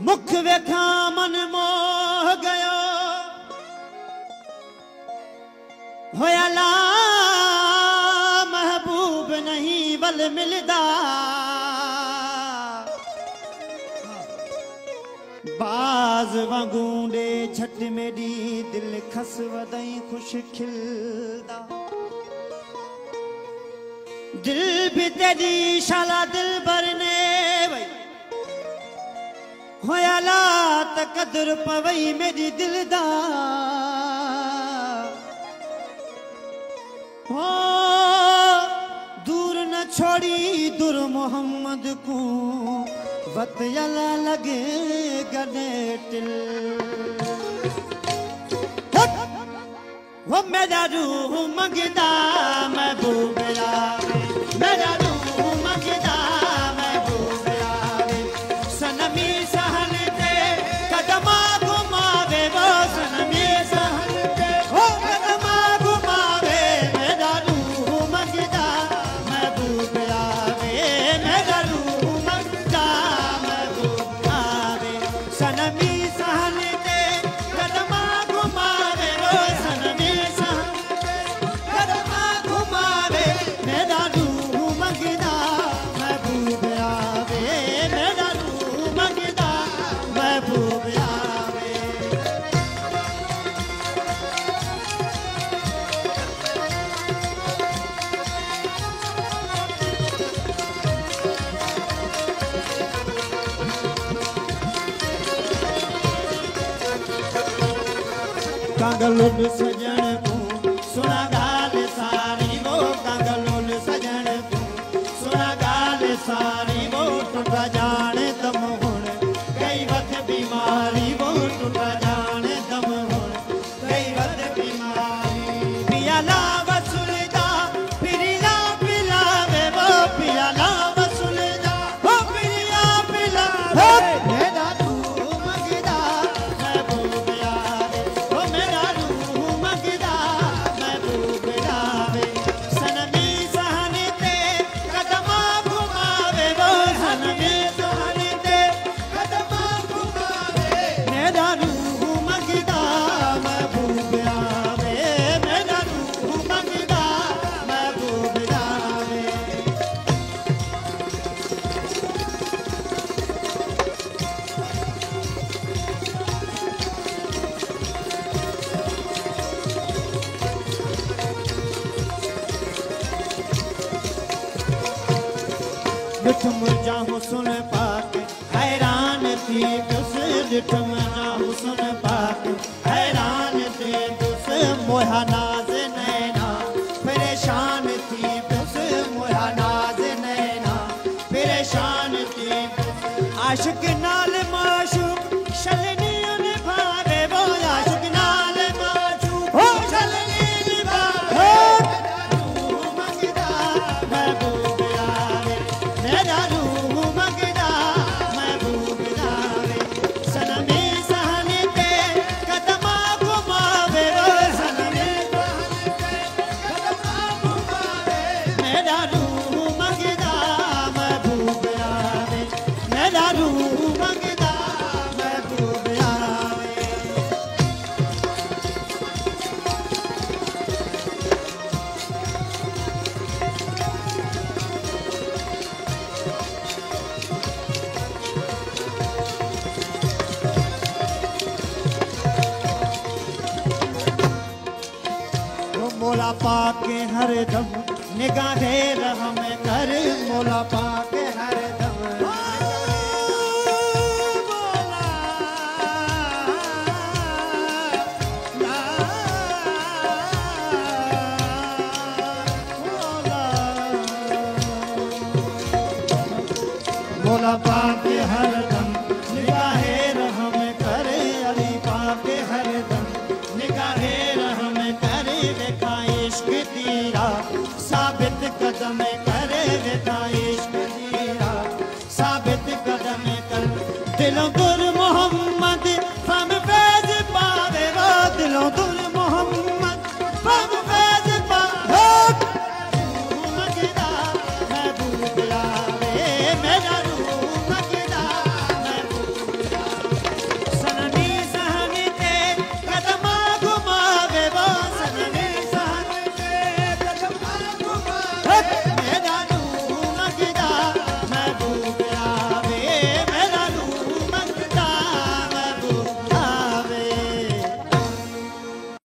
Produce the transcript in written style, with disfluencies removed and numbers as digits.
मुख वेखा मन मोह गयो होया ला महबूब नहीं बल मिलदा बाज वांगूंडे झट मेरी दिल खस वदई खुश खिलदा दिल भी तेरी शाला दिल भरने वई होया ला तकदर पवई मेरी दिलदा हो दूर न छोड़ी दूर मोहम्मद को वत यला लगे गने टिल वो मेरा रूह मंगदा महबूब आवे मेरा रूह मंगदा महबूब आवे सनमी सहन ते कदमा घुमावे वो सनमी सहन ते हो कदमा घुमावे मेरा रूह मंगदा महबूब आवे मेरा रूह मंगदा महबूब आवे सनमी सहन ते कदमा घुमावे वो सनमी सहन ते कदमा घुमावे मेरा रूह मंगदा महबूब आवे मेरा रूह मंगदा महबूब आवे कांगलुन सजन को सुना गाल सारी वो कांगलुन सजन को सुना गाल सारी वो टुटा जाने दम हुण कई वक्त बीमारी वो टुटा जाने दम हुण कई वक्त बीमारी पियाला वसुलदा पिरिया पिलावे वो पियाला वसुलदा वो पिरिया पिलावे मेरा रूह मंगदा महबूब आवे वो मेरा रूह मंगदा महबूब आवे सनमी सहन ते कदमा घुमावे वो सनमी सहन ते कदमा घुमावे मेरा रूह मंगदा महबूब आवे मेरा रूह मंगदा महबूब आवे लिठ मुरझा हुस्न पाक हैरान थी तुस लिठ मुरझा हुस्न पाक हैरान थी तुस मोहा नाज नैना परेशान थी तुस मोहा नाज नैना परेशान थी आशिक नाल माशूक शलनी निभावे वो आशिक नाल माशूक हो शलनी निभावे रूह मंगदा महबूब आवे मेरा रूह मंगदा महबूब आवे सनमी सहन ते कदमा घुमावे वो सनमी सहन ते कदमा घुमावे मेरा रूह मंगदा महबूब आवे मेरा रूह मंगदा महबूब आवे वो मोला पाके हर दम निगाहे रहम कर मोला पाके हर दम मोला ला मोला पाके हर दम निगाहे रहम करे अली पाके हर दम निगाहे रहम करे देखा इश्क जीरा साबित कदम करे वेदा इश्क जीरा साबित कदम कर दिलों दुर मोहम्मद फम फैज पावे वो दिलों दुर मोहम्मद फम